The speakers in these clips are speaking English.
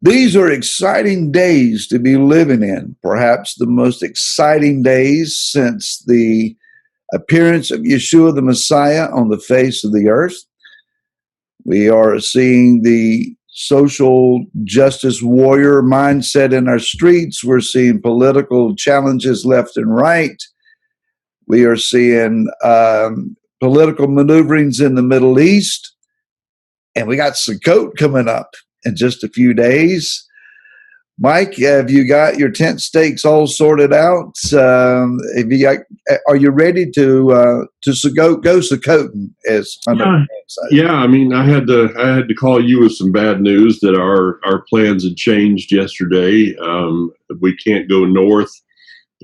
These are exciting days to be living in, perhaps the most exciting days since the appearance of Yeshua the Messiah on the face of the earth. We are seeing the social justice warrior mindset in our streets. We're seeing political challenges left and right. We are seeing political maneuverings in the Middle East. And we got Sukkot coming up in just a few days. Mike, have you got your tent stakes all sorted out? Are you ready to go Sukkoting? As yeah. I mean, I had to call you with some bad news that our plans had changed yesterday. We can't go north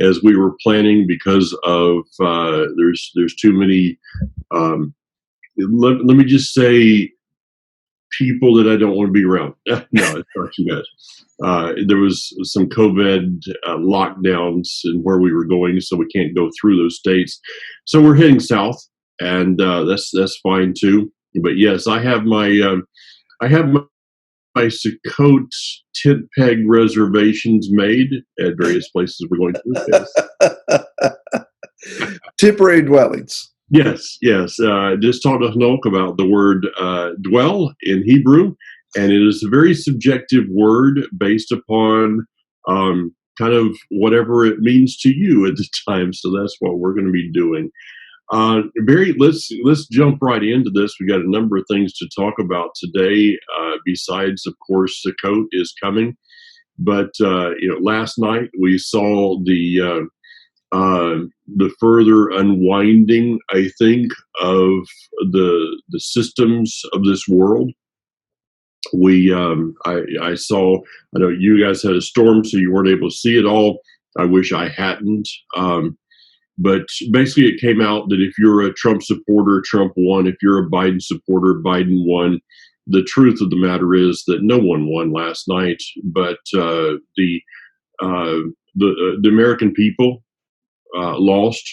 as we were planning because of there's too many. Let me just say, people that I don't want to be around. No, it's not too bad. There was some COVID lockdowns in where we were going, so we can't go through those states. So we're heading south, and that's fine too. But yes, I have my Sukkot tent peg reservations made at various places we're going to. Temporary dwellings. Yes. Just talked to Hanok about the word dwell in Hebrew, and it is a very subjective word based upon kind of whatever it means to you at the time. So that's what we're going to be doing. Let's jump right into this. We got a number of things to talk about today. Besides, of course, Sukkot is coming, but last night we saw the further unwinding, I think, of the systems of this world. I saw. I know you guys had a storm, so you weren't able to see it all. I wish I hadn't. But basically, it came out that if you're a Trump supporter, Trump won. If you're a Biden supporter, Biden won. The truth of the matter is that no one won last night, but the American people lost.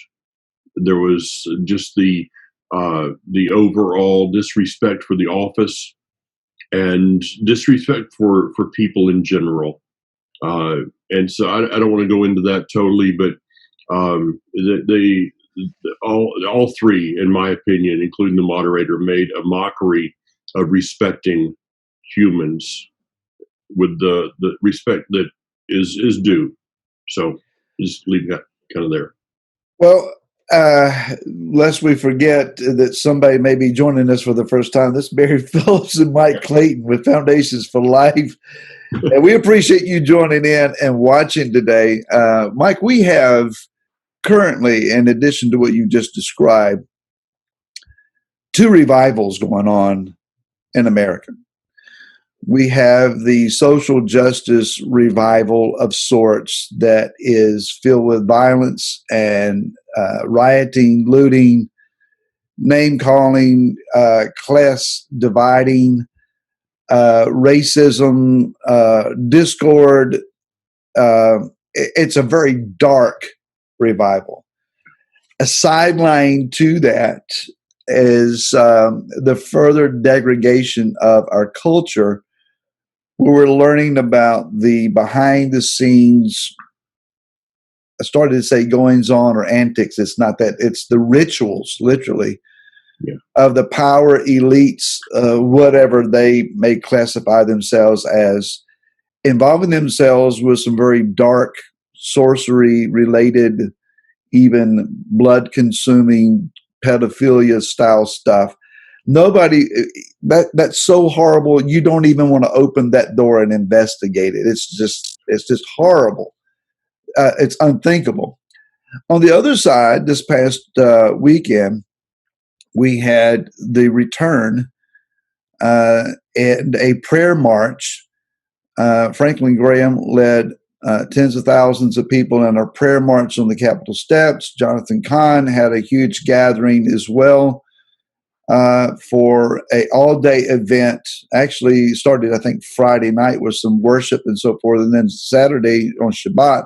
There was just the overall disrespect for the office and disrespect for people in general. And so I don't want to go into that totally, but all three, in my opinion, including the moderator, made a mockery of respecting humans with the respect that is due. So just leave that kind of there. Well, lest we forget that somebody may be joining us for the first time, this is Barry Phillips and Mike Clayton with Foundations for Life. And we appreciate you joining in and watching today. Mike, we have currently, in addition to what you just described, two revivals going on in America. We have the social justice revival of sorts that is filled with violence and rioting, looting, name calling, class dividing, racism, discord. It's a very dark revival. A sideline to that is the further degradation of our culture. We're learning about the behind the scenes, I started to say goings on or antics. It's not that, it's the rituals, literally, of the power elites, whatever they may classify themselves as, involving themselves with some very dark sorcery related, even blood consuming pedophilia style stuff. Nobody, that's so horrible. You don't even want to open that door and investigate it. It's just horrible. It's unthinkable. On the other side, this past weekend, we had the return and a prayer march. Franklin Graham led tens of thousands of people in our prayer march on the Capitol steps. Jonathan Cahn had a huge gathering as well for a all-day event. Actually started, I think, Friday night with some worship and so forth, and then Saturday on Shabbat,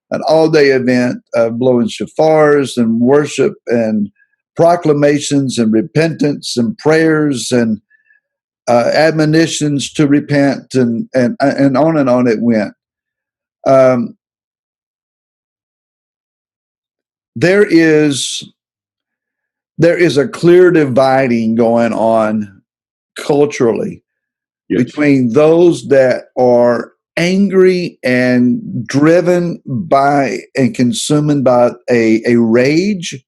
an all-day event blowing shofars and worship and proclamations and repentance and prayers and admonitions to repent, and on it went. Um, there is a clear dividing going on culturally between those that are angry and driven by and consumed by a rage,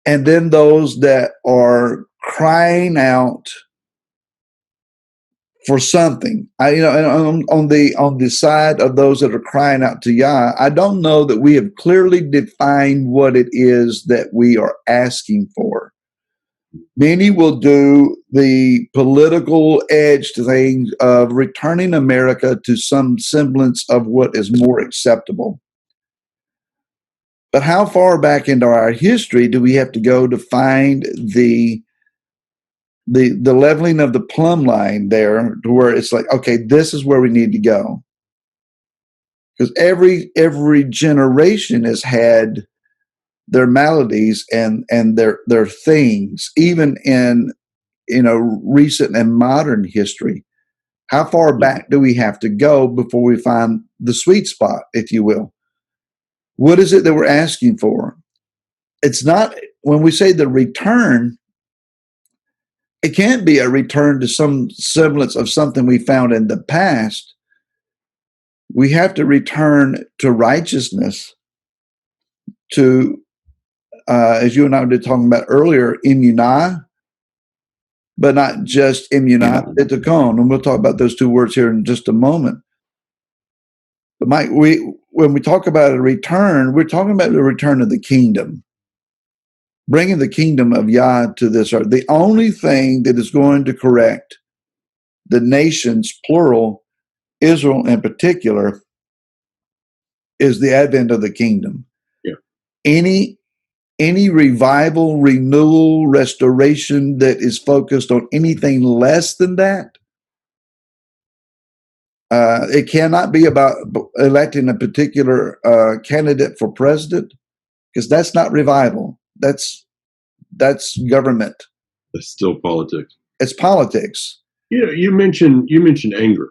and then those that are crying out for something. On the side of those that are crying out to Yah, I don't know that we have clearly defined what it is that we are asking for. Many will do the political edged thing of returning America to some semblance of what is more acceptable. But how far back into our history do we have to go to find the leveling of the plumb line there, to where it's like, okay, this is where we need to go? Because every generation has had their maladies and their things, even in recent and modern history. How far back do we have to go before we find the sweet spot, if you will? What is it that we're asking for? It's not, when we say the return, it can't be a return to some semblance of something we found in the past. We have to return to righteousness, to, as you and I were talking about earlier, emunah, but not just emunah, bitachon. And we'll talk about those two words here in just a moment. But Mike, when we talk about a return, we're talking about the return of the kingdom, bringing the kingdom of Yah to this earth. The only thing that is going to correct the nations, plural, Israel in particular, is the advent of the kingdom. Yeah. Any revival, renewal, restoration that is focused on anything less than that, it cannot be about electing a particular candidate for president, because that's not revival. That's government. That's still politics. It's politics. Yeah, you mentioned anger,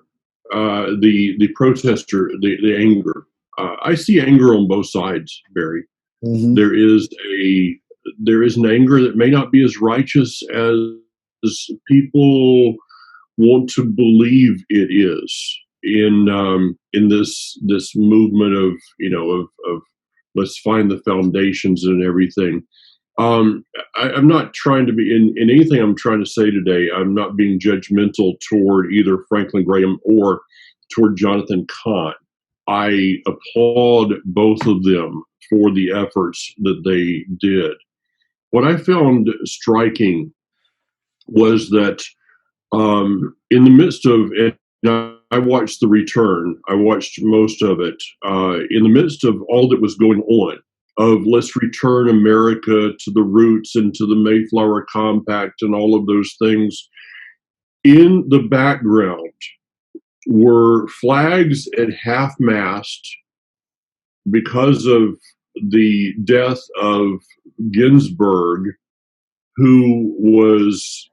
the protester, the anger. I see anger on both sides, Barry. Mm-hmm. There is an anger that may not be as righteous as people want to believe it is in this movement of let's find the foundations and everything. I'm not trying to be in anything I'm trying to say today. I'm not being judgmental toward either Franklin Graham or toward Jonathan Cahn. I applaud both of them for the efforts that they did. What I found striking was that in the midst of it, I watched The Return. I watched most of it. In the midst of all that was going on, of let's return America to the roots and to the Mayflower Compact and all of those things, in the background were flags at half-mast because of the death of Ginsburg, who was,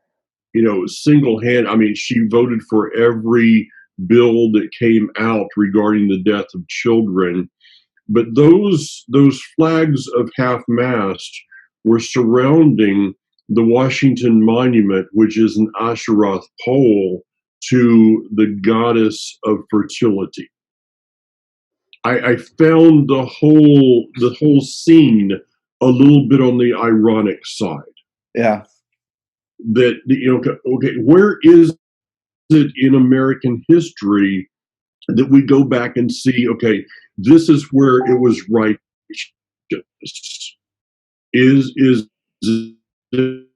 single-handed. I mean, she voted for every bill that came out regarding the death of children. But those flags of half-mast were surrounding the Washington Monument, which is an Asheroth pole to the goddess of fertility. I found the whole scene a little bit on the ironic side. Yeah. That okay, where is it in American history that we go back and see? Okay, this is where it was righteous. Is it the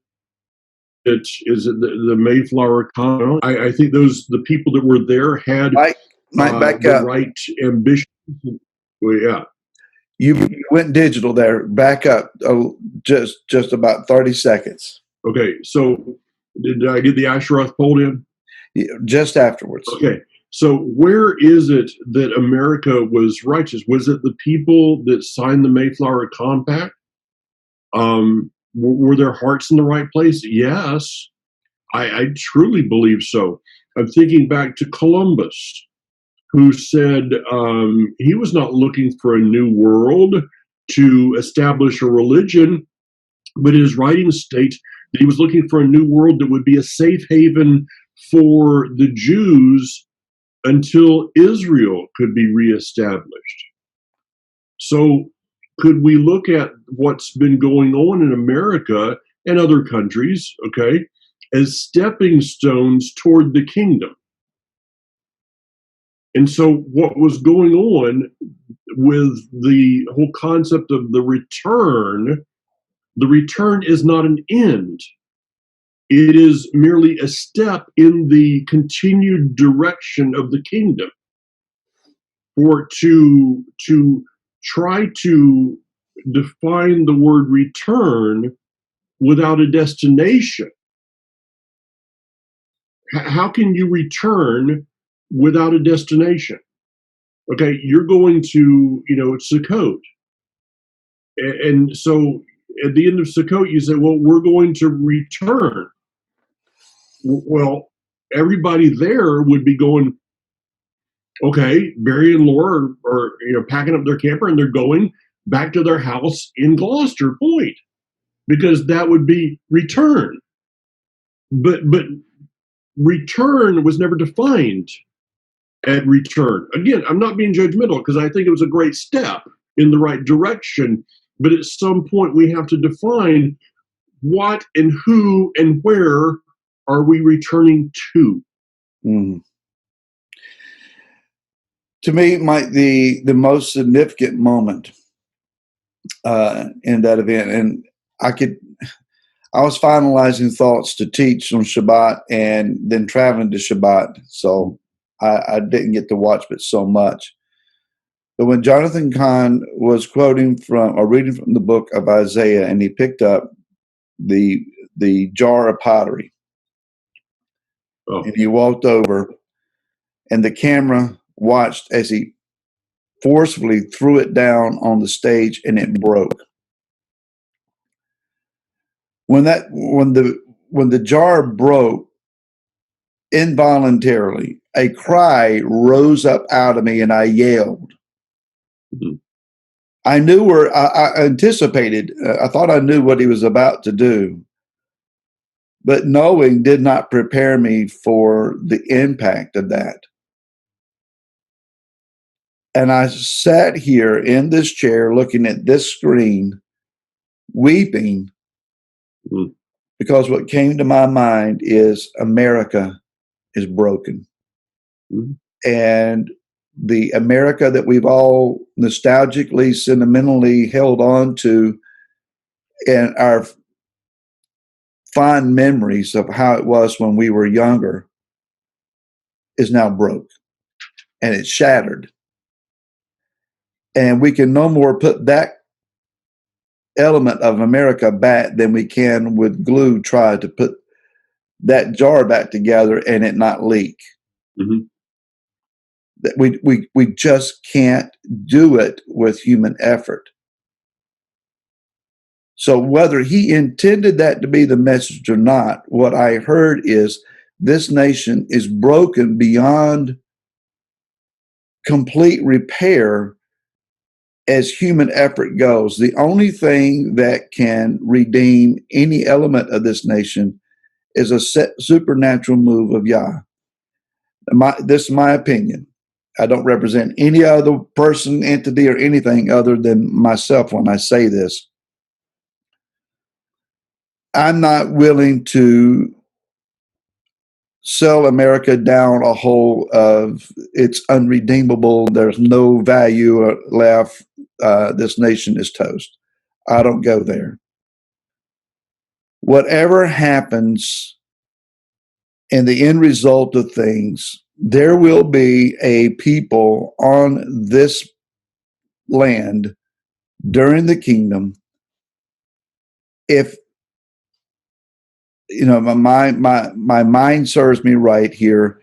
Mayflower Con? I think the people that were there had Mike, back the up. right ambition. Well, yeah. You went digital there. Back up just about 30 seconds. Okay, so did I get the Asheroth pole in? Yeah, just afterwards. Okay, so where is it that America was righteous? Was it the people that signed the Mayflower Compact? Were their hearts in the right place? Yes. I truly believe so. I'm thinking back to Columbus, who said he was not looking for a new world to establish a religion, but his writings state that he was looking for a new world that would be a safe haven for the Jews until Israel could be reestablished. So, could we look at what's been going on in America and other countries, okay, as stepping stones toward the kingdom? And so, what was going on with the whole concept of the return is not an end. It is merely a step in the continued direction of the kingdom. For to try to define the word return without a destination. How can you return without a destination? Okay, you're going to, Sukkot. And so at the end of Sukkot, you say, well, we're going to return. Well, everybody there would be going, okay, Barry and Laura are packing up their camper and they're going back to their house in Gloucester Point, because that would be return. But return was never defined at return. Again, I'm not being judgmental because I think it was a great step in the right direction. But at some point, we have to define what and who and where are we returning to. Mm. To me, the most significant moment in that event, and I was finalizing thoughts to teach on Shabbat and then traveling to Shabbat, so I didn't get to watch it so much. But when Jonathan Cahn was quoting from or reading from the book of Isaiah, and he picked up the jar of pottery, and he walked over, and the camera watched as he forcefully threw it down on the stage, and it broke. When the jar broke, involuntarily, a cry rose up out of me, and I yelled. Mm-hmm. I knew I anticipated. I thought I knew what he was about to do, but knowing did not prepare me for the impact of that. And I sat here in this chair looking at this screen, weeping, because what came to my mind is America is broken. Mm-hmm. And the America that we've all nostalgically, sentimentally held on to, and our fond memories of how it was when we were younger, is now broke, and it's shattered. And we can no more put that element of America back than we can with glue try to put that jar back together and it not leak. Mm-hmm. That we just can't do it with human effort. So whether he intended that to be the message or not, what I heard is this nation is broken beyond complete repair as human effort goes. The only thing that can redeem any element of this nation is a supernatural move of Yah. This is my opinion. I don't represent any other person, entity, or anything other than myself when I say this. I'm not willing to sell America down a hole of it's unredeemable, there's no value left, this nation is toast. I don't go there. Whatever happens in the end result of things, there will be a people on this land during the kingdom. If my mind serves me right here,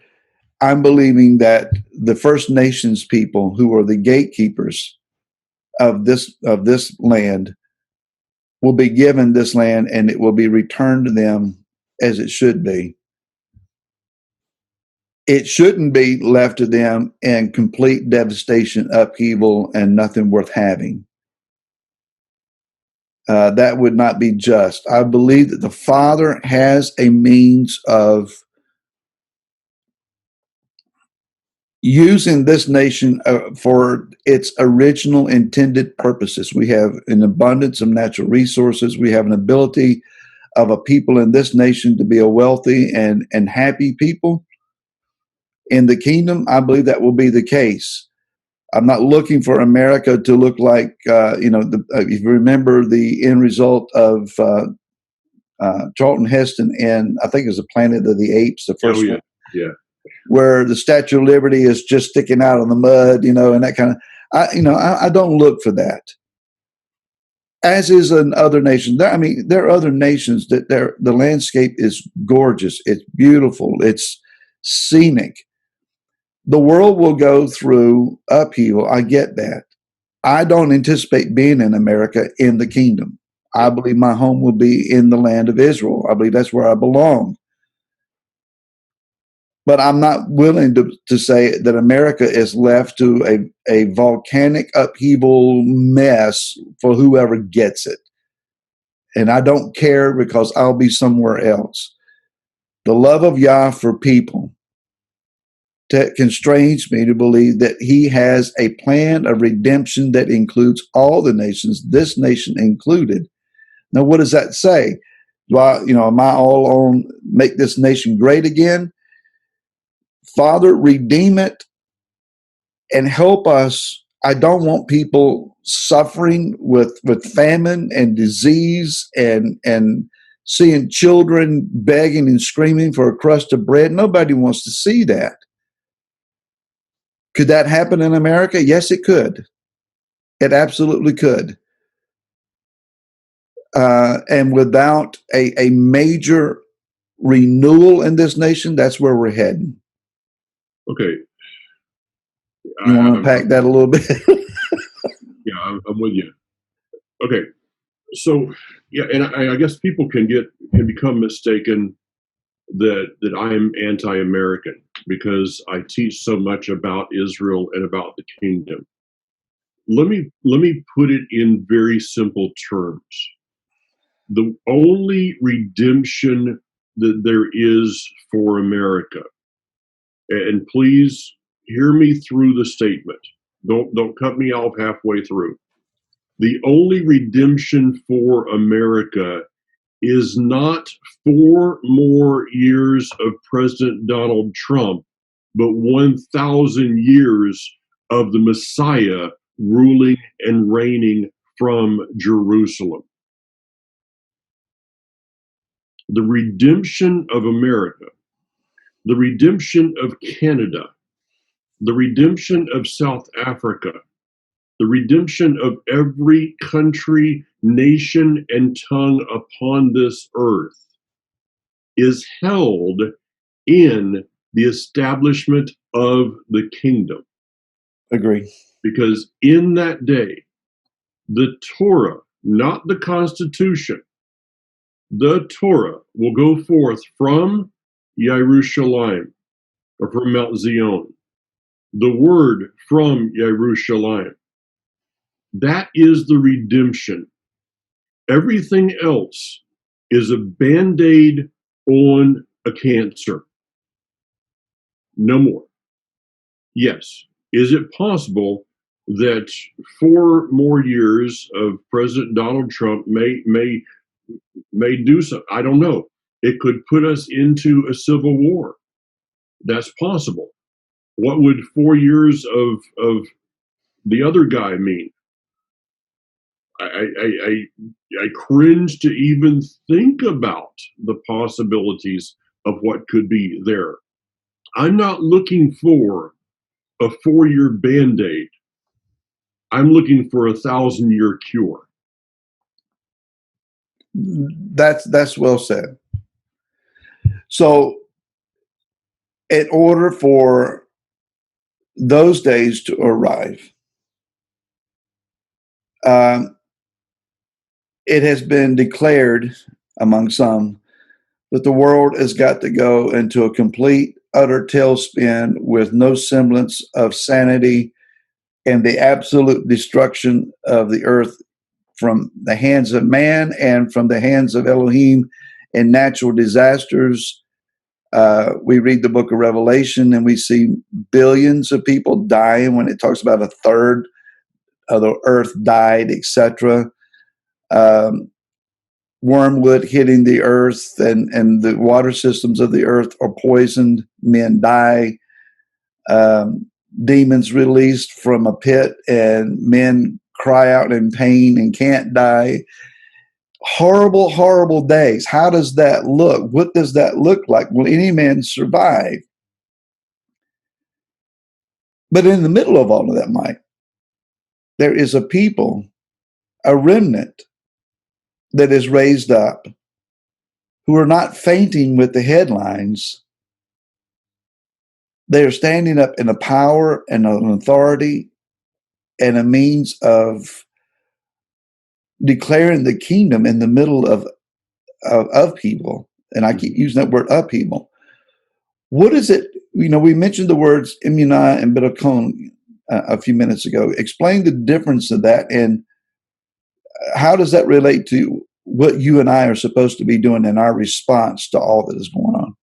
I'm believing that the First Nations people, who are the gatekeepers of this land, will be given this land, and it will be returned to them as it should be. it shouldn't be left to them in complete devastation, upheaval, and nothing worth having. That would not be just. I believe that the Father has a means of using this nation for its original intended purposes. We have an abundance of natural resources. We have an ability of a people in this nation to be a wealthy and happy people. In the kingdom, I believe that will be the case. I'm not looking for America to look like, if you remember the end result of Charlton Heston and I think it was the Planet of the Apes, the first one. Yeah. Where the Statue of Liberty is just sticking out in the mud, and that kind of, I don't look for that. As is in other nations. There are other nations that the landscape is gorgeous. It's beautiful. It's scenic. The world will go through upheaval. I get that. I don't anticipate being in America in the kingdom. I believe my home will be in the land of Israel. I believe that's where I belong. But I'm not willing to say that America is left to a volcanic upheaval mess for whoever gets it. And I don't care because I'll be somewhere else. The love of Yah for people constrains me to believe that he has a plan of redemption that includes all the nations, this nation included. Now, what does that say? Am I all on make this nation great again? Father, redeem it and help us. I don't want people suffering with famine and disease and seeing children begging and screaming for a crust of bread. Nobody wants to see that. Could that happen in America? Yes, it could. It absolutely could. And without a major renewal in this nation, that's where we're heading. Okay. You want to unpack that a little bit? Yeah, I'm with you. Okay. So, yeah, and I guess people can become mistaken that I'm anti-American because I teach so much about Israel and about the kingdom. Let me put it in very simple terms. The only redemption that there is for America, and please hear me through the statement. Don't cut me off halfway through. The only redemption for America is not 4 more years of President Donald Trump, but 1,000 years of the Messiah ruling and reigning from Jerusalem. The redemption of America, the redemption of Canada, the redemption of South Africa, the redemption of every country, nation, and tongue upon this earth is held in the establishment of the kingdom. Agree. Because in that day, the Torah, not the Constitution, the Torah will go forth from Yerushalayim, or from Mount Zion. The word from Yerushalayim. That is the redemption. Everything else is a band-aid on a cancer. No more. Yes. Is it possible that 4 more years of President Donald Trump may do so? I don't know. It could put us into a civil war. That's possible. What would 4 years of the other guy mean? I cringe to even think about the possibilities of what could be there. I'm not looking for a 4-year band-aid. I'm looking for a 1,000-year cure. That's well said. So, in order for those days to arrive, it has been declared among some that the world has got to go into a complete utter tailspin with no semblance of sanity and the absolute destruction of the earth from the hands of man and from the hands of Elohim in natural disasters. We read the book of Revelation and we see billions of people dying when it talks about a third of the earth died, etc. Wormwood hitting the earth and the water systems of the earth are poisoned. Men die. Demons released from a pit and men cry out in pain and can't die. Horrible, horrible days. How does that look? What does that look like? Will any man survive? But in the middle of all of that, Mike, there is a people, a remnant that is raised up who are not fainting with the headlines. They are standing up in a power and an authority and a means of declaring the kingdom in the middle of people. And I keep using that word upheaval. What is it? We mentioned the words immunah and bitachon a few minutes ago. Explain the difference of that and how does that relate to what you and I are supposed to be doing in our response to all that is going on?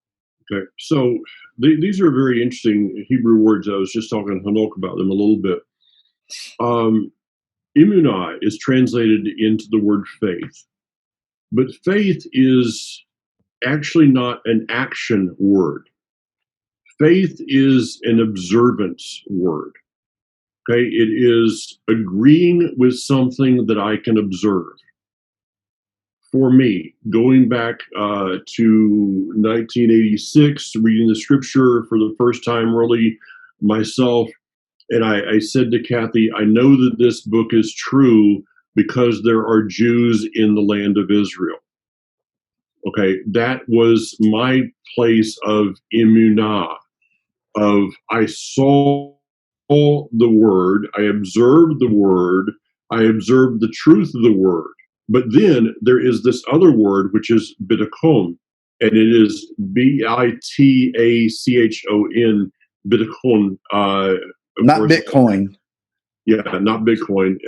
Okay, so these are very interesting Hebrew words. I was just talking to Hanok about them a little bit. Immunah is translated into the word faith, but faith is actually not an action word. Faith is an observance word. Okay, it is agreeing with something that I can observe. For me, going back to 1986, reading the scripture for the first time, really myself, and I said to Kathy, I know that this book is true because there are Jews in the land of Israel. Okay, that was my place of immunah, of I saw the word, I observed the word, I observed the truth of the word. But then there is this other word, which is bitachon, and it is bitachon, bitachon. Not Bitcoin. Yeah, not Bitcoin.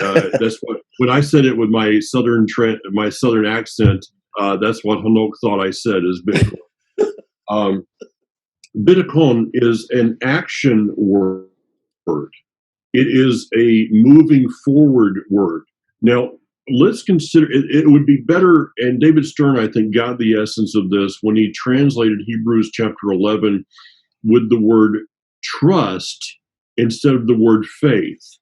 That's what when I said it with my southern accent. That's what Hanok thought I said is Bitcoin. Bitachon is an action word. It is a moving forward word. Now, let's consider it would be better, and David Stern, I think, got the essence of this when he translated Hebrews chapter 11 with the word trust instead of the word faith.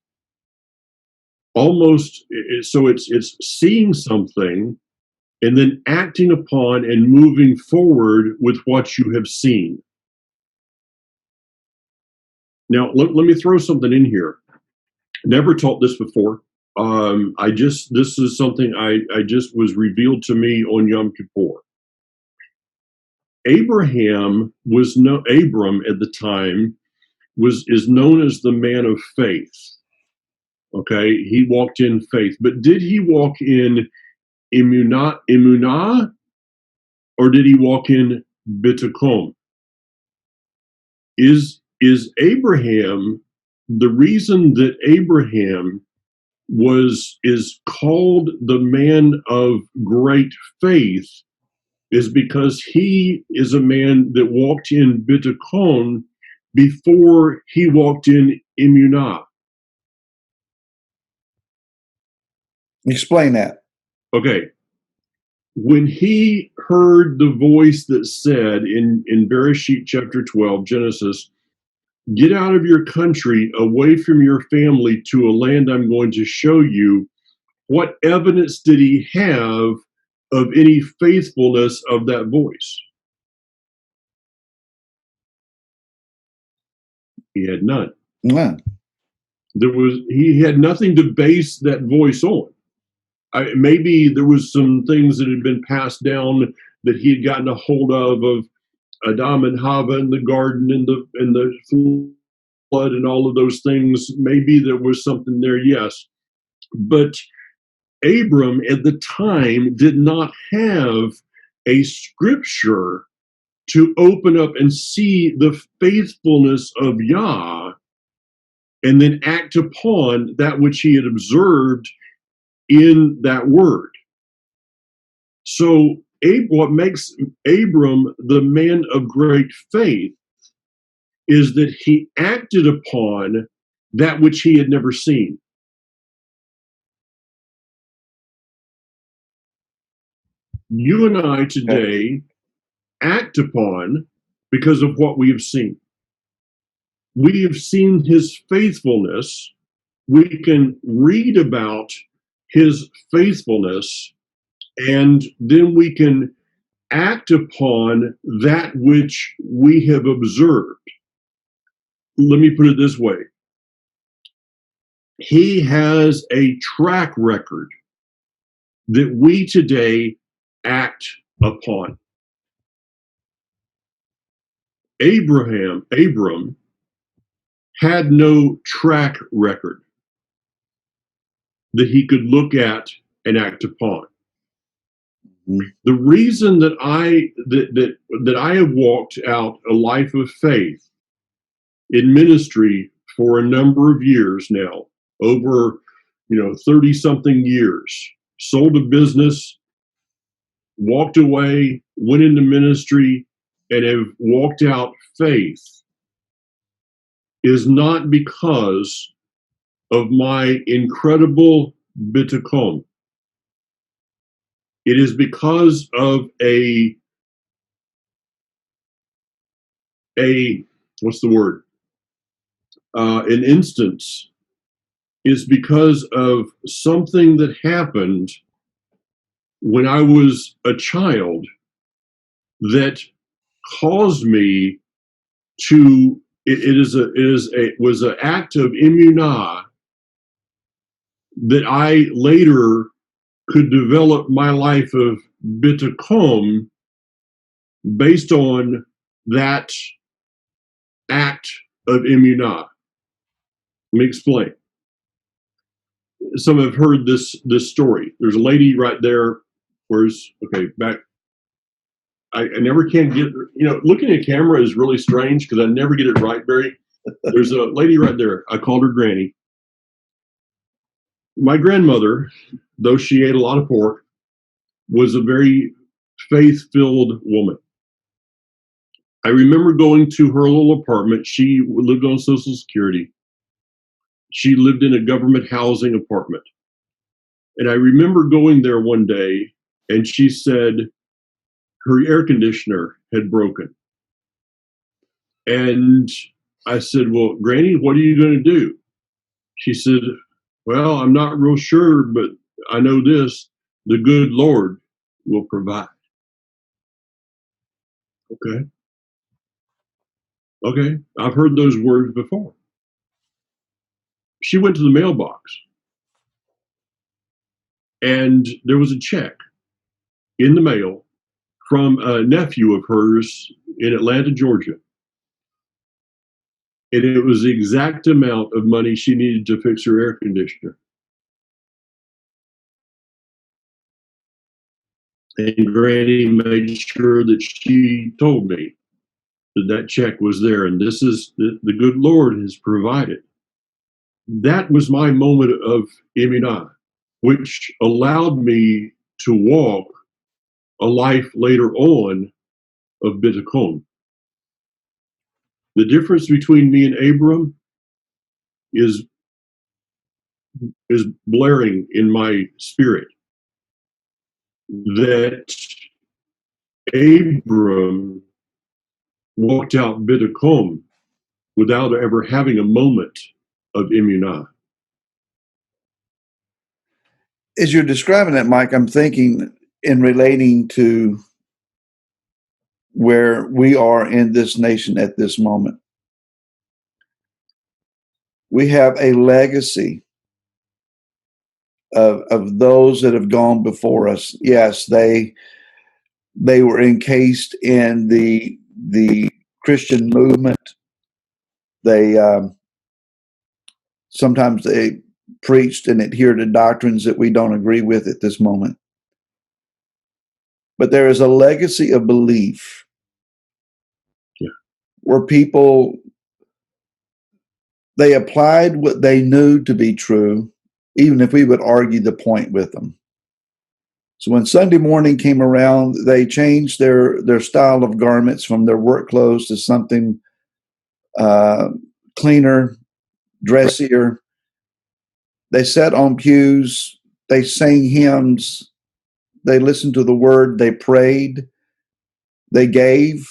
Almost, so it's seeing something and then acting upon and moving forward with what you have seen. Now, let me throw something in here. Never taught this before. This is something I just was revealed to me on Yom Kippur. Abram at the time is known as the man of faith. Okay, he walked in faith, but did he walk in immunah, or did he walk in bitachon? Is Abraham the reason that Abraham is called the man of great faith is because he is a man that walked in bitachon before he walked in immunah. Explain that. Okay. When he heard the voice that said in Bereshit chapter 12, Genesis, get out of your country, away from your family to a land I'm going to show you, what evidence did he have of any faithfulness of that voice? He had none. Yeah. He had nothing to base that voice on. Maybe there was some things that had been passed down that he had gotten a hold of Adam and Hava in the garden and the flood and all of those things. Maybe there was something there, yes. But Abram at the time did not have a scripture to open up and see the faithfulness of Yah and then act upon that which he had observed in that word. So what makes Abram the man of great faith is that he acted upon that which he had never seen. You and I today act upon because of what we have seen. We have seen his faithfulness. We can read about his faithfulness, and then we can act upon that which we have observed. Let me put it this way. He has a track record that we today act upon. Abram had no track record that he could look at and act upon. The reason that I have walked out a life of faith in ministry for a number of years now, over 30 something years, sold a business, walked away, went into ministry, and have walked out faith, is not because of my incredible bitachon. It is because of a what's the word? An instance. Is because of something that happened when I was a child that caused me to. It was an act of immunah that I later could develop my life of bitachon based on that act of immunah. Let me explain. Some have heard this story. There's a lady right there. Back. I never can get, looking at camera is really strange because I never get it right, Barry. There's a lady right there. I called her Granny. My grandmother, though she ate a lot of pork, was a very faith-filled woman. I remember going to her little apartment. She lived on Social Security. She lived in a government housing apartment. And I remember going there one day, and she said her air conditioner had broken. And I said, well, Granny, what are you going to do? She said, well, I'm not real sure, but I know this, the good Lord will provide. Okay, I've heard those words before. She went to the mailbox, and there was a check in the mail from a nephew of hers in Atlanta, Georgia. And it was the exact amount of money she needed to fix her air conditioner. And Granny made sure that she told me that check was there, and this is the good Lord has provided. That was my moment of emunah, which allowed me to walk a life later on of bitachon. The difference between me and Abram is blaring in my spirit. That Abram walked out bitachon without ever having a moment of emunah. As you're describing that, Mike, I'm thinking in relating to where we are in this nation at this moment. We have a legacy of those that have gone before us. Yes, they were encased in the Christian movement. They sometimes they preached and adhered to doctrines that we don't agree with at this moment. But there is a legacy of belief were people, they applied what they knew to be true, even if we would argue the point with them. So when Sunday morning came around, they changed their style of garments from their work clothes to something cleaner, dressier. They sat on pews, they sang hymns, they listened to the word, they prayed, they gave,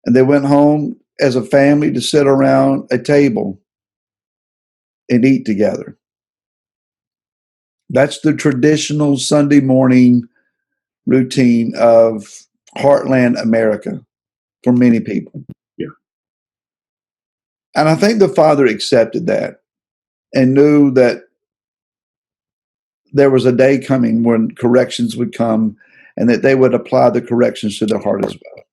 and they went home as a family to sit around a table and eat together. That's the traditional Sunday morning routine of heartland America for many people. Yeah. And I think the Father accepted that and knew that there was a day coming when corrections would come and that they would apply the corrections to their heart as well.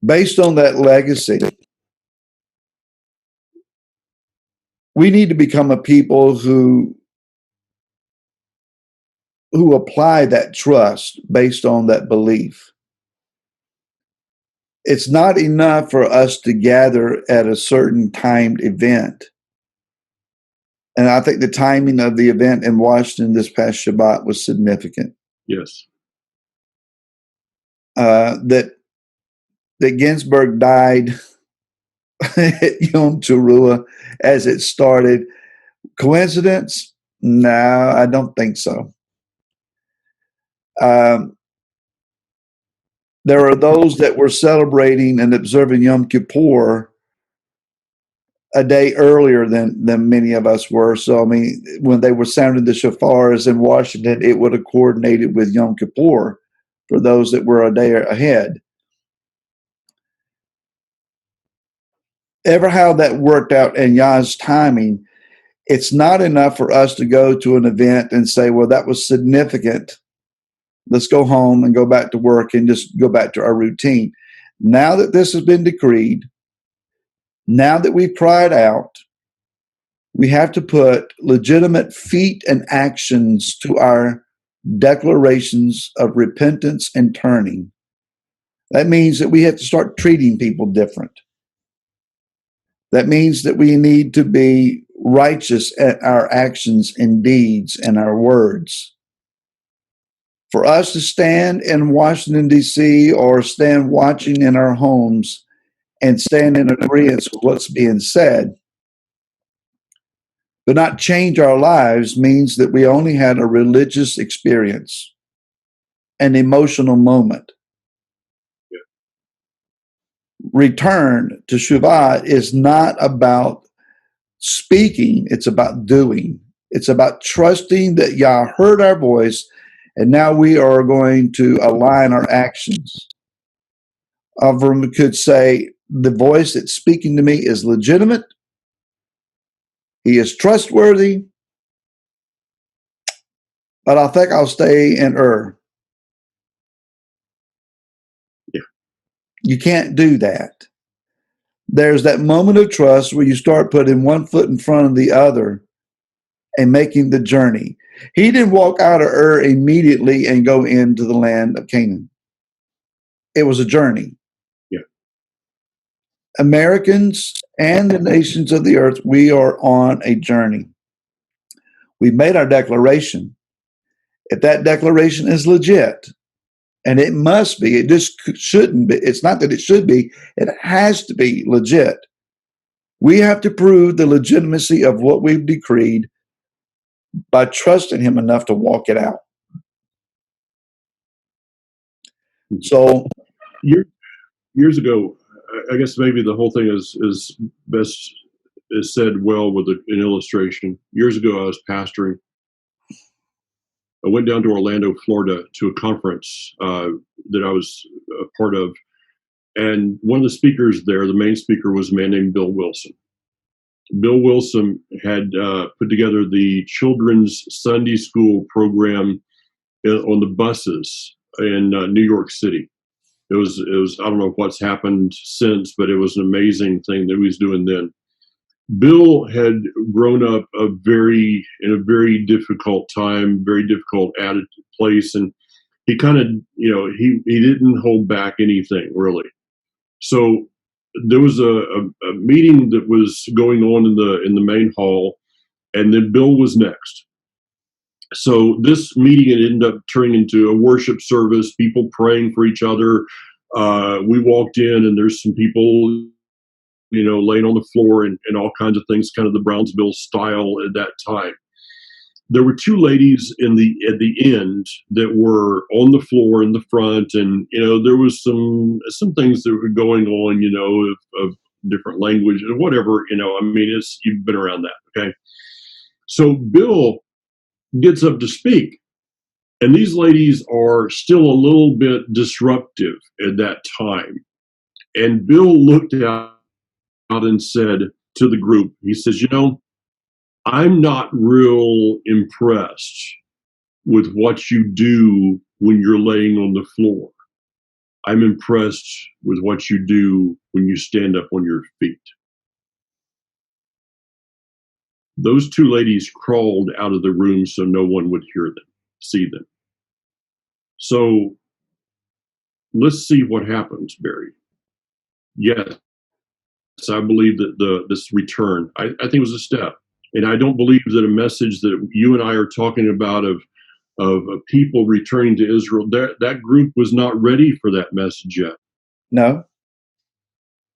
Based on that legacy, we need to become a people who apply that trust based on that belief. It's not enough for us to gather at a certain timed event. And I think the timing of the event in Washington this past Shabbat was significant. Yes. That Ginsburg died at Yom Teruah as it started. Coincidence? No, I don't think so. There are those that were celebrating and observing Yom Kippur a day earlier than many of us were. So, I mean, when they were sounding the shofars in Washington, it would have coordinated with Yom Kippur for those that were a day ahead. Ever how that worked out in Yah's timing, it's not enough for us to go to an event and say, well, that was significant. Let's go home and go back to work and just go back to our routine. Now that this has been decreed, now that we've cried out, we have to put legitimate feet and actions to our declarations of repentance and turning. That means that we have to start treating people different. That means that we need to be righteous at our actions and deeds and our words. For us to stand in Washington, D.C., or stand watching in our homes and stand in agreement with what's being said, but not change our lives, means that we only had a religious experience, an emotional moment. Yeah. Return to Shuvah is not about speaking, it's about doing. It's about trusting that Yah heard our voice, and now we are going to align our actions. Avram could say, the voice that's speaking to me is legitimate. He is trustworthy. But I think I'll stay in Ur. Yeah. You can't do that. There's that moment of trust where you start putting one foot in front of the other and making the journey. He didn't walk out of Ur immediately and go into the land of Canaan. It was a journey. Yeah. Americans and the nations of the earth, we are on a journey. We've made our declaration. If that declaration is legit, and it must be, it just shouldn't be. It's not that it should be, it has to be legit. We have to prove the legitimacy of what we've decreed by trusting him enough to walk it out. So years ago, I guess maybe the whole thing is best is said well with an illustration. Years ago, I was pastoring. I went down to Orlando, Florida, to a conference that I was a part of, and one of the speakers there, the main speaker, was a man named Bill Wilson. Bill Wilson had put together the children's Sunday school program on the buses in New York City. It was I don't know what's happened since, but it was an amazing thing that he was doing then. Bill had grown up in a very difficult time, very difficult place, and he kind of, he didn't hold back anything really. So there was a meeting that was going on in the main hall, and then Bill was next. So this meeting had ended up turning into a worship service, people praying for each other. We walked in, and there's some people, laying on the floor and all kinds of things, kind of the Brownsville style at that time. There were two ladies at the end that were on the floor in the front, and there was some things that were going on, of different language and whatever. I mean, you've been around that, okay? So Bill gets up to speak, and these ladies are still a little bit disruptive at that time. And Bill looked out and said to the group, he says, I'm not real impressed with what you do when you're laying on the floor. I'm impressed with what you do when you stand up on your feet. Those two ladies crawled out of the room so no one would hear them, see them. So let's see what happens, Barry. Yes, I believe that this return, I think it was a step. And I don't believe that a message that you and I are talking about of people returning to Israel, that group was not ready for that message yet. No.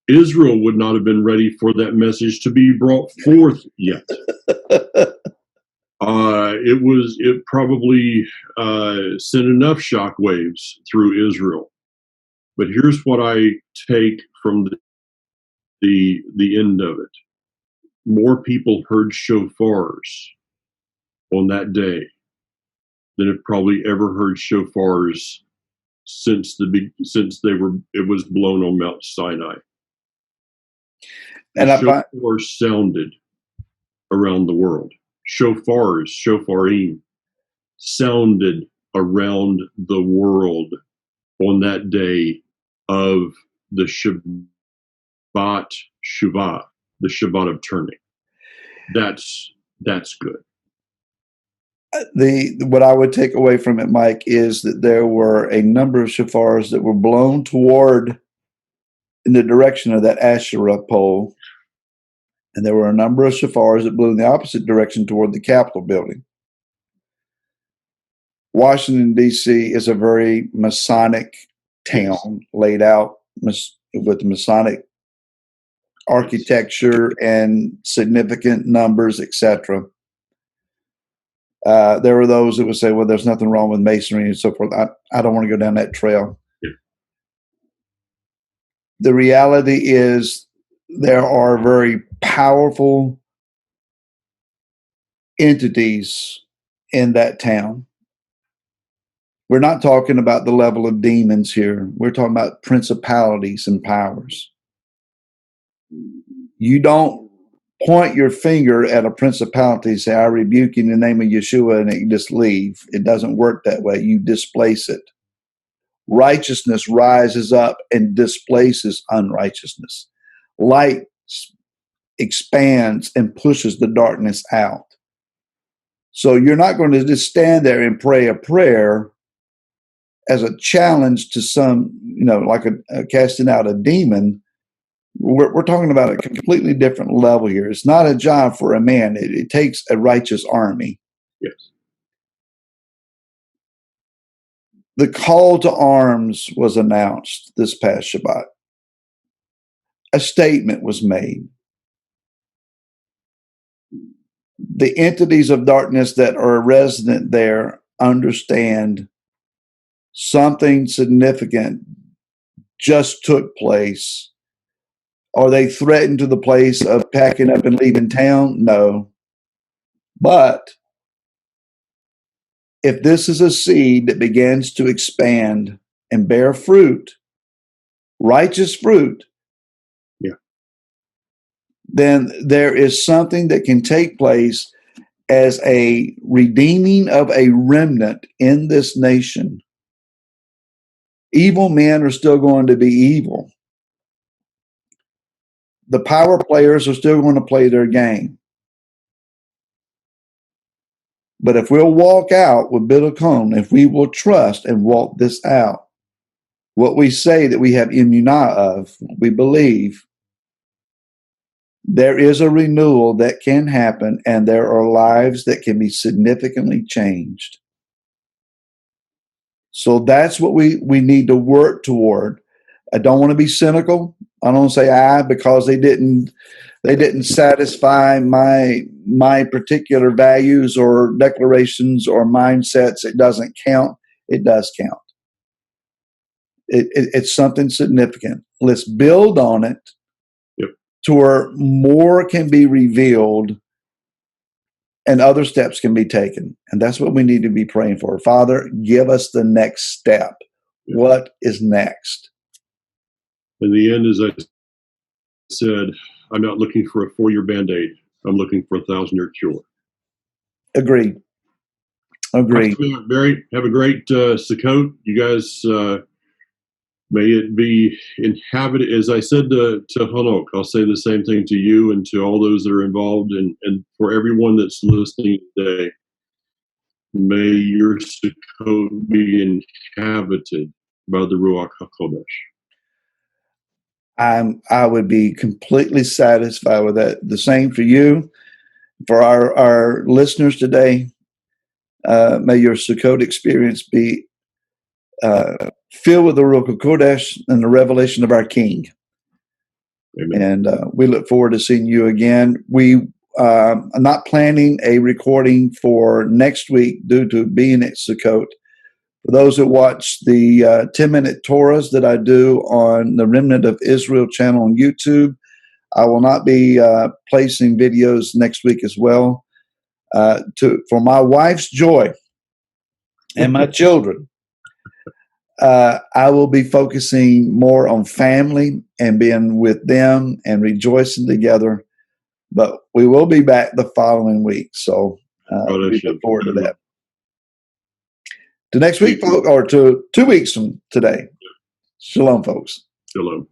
Israel would not have been ready for that message to be brought forth yet. It probably sent enough shockwaves through Israel. But here's what I take from the end of it. More people heard shofars on that day than have probably ever heard shofars since it was blown on Mount Sinai. And shofars sounded around the world. Shofarim, sounded around the world on that day of the Shabbat Shuvah, the Shabbat of turning. That's good. What I would take away from it, Mike, is that there were a number of shofars that were blown in the direction of that Asherah pole. And there were a number of shofars that blew in the opposite direction toward the Capitol building. Washington, D.C. is a very Masonic town, laid out with Masonic architecture and significant numbers, etc. There were those that would say, well, there's nothing wrong with masonry and so forth. I don't want to go down that trail. Yeah. The reality is there are very powerful entities in that town. We're not talking about the level of demons here. We're talking about principalities and powers. You don't point your finger at a principality and say, I rebuke you in the name of Yeshua, and you just leave. It doesn't work that way. You displace it. Righteousness rises up and displaces unrighteousness. Light expands and pushes the darkness out. So you're not going to just stand there and pray a prayer as a challenge to some, like a casting out a demon. We're talking about a completely different level here. It's not a job for a man. It takes a righteous army. Yes. The call to arms was announced this past Shabbat. A statement was made. The entities of darkness that are resident there understand something significant just took place. Are they threatened to the place of packing up and leaving town? No. But if this is a seed that begins to expand and bear fruit, righteous fruit, then there is something that can take place as a redeeming of a remnant in this nation. Evil men are still going to be evil. The power players are still going to play their game. But if we'll walk out with Biddlecombe, if we will trust and walk this out, what we say that we have immunity of, we believe, there is a renewal that can happen, and there are lives that can be significantly changed. So that's what we need to work toward. I don't want to be cynical. I don't say because they didn't satisfy my particular values or declarations or mindsets. It doesn't count. It does count. It's something significant. Let's build on it. Yep. To where more can be revealed and other steps can be taken. And that's what we need to be praying for. Father, give us the next step. Yep. What is next? In the end, as I said, I'm not looking for a 4-year Band-Aid. I'm looking for a 1,000-year cure. Agreed. Barry, have a great Sukkot. You guys, may it be inhabited. As I said to Hanok, I'll say the same thing to you and to all those that are involved, and for everyone that's listening today. May your Sukkot be inhabited by the Ruach HaKodesh. I would be completely satisfied with that. The same for you, for our listeners today. May your Sukkot experience be filled with the Ruach HaKodesh and the revelation of our King. Amen. And we look forward to seeing you again. We are not planning a recording for next week due to being at Sukkot. For those that watch the 10-minute Torahs that I do on the Remnant of Israel channel on YouTube, I will not be placing videos next week as well. For my wife's joy and my children, I will be focusing more on family and being with them and rejoicing together. But we will be back the following week. So we look forward to that. To next week, folks, or to 2 weeks from today. Shalom, folks. Shalom.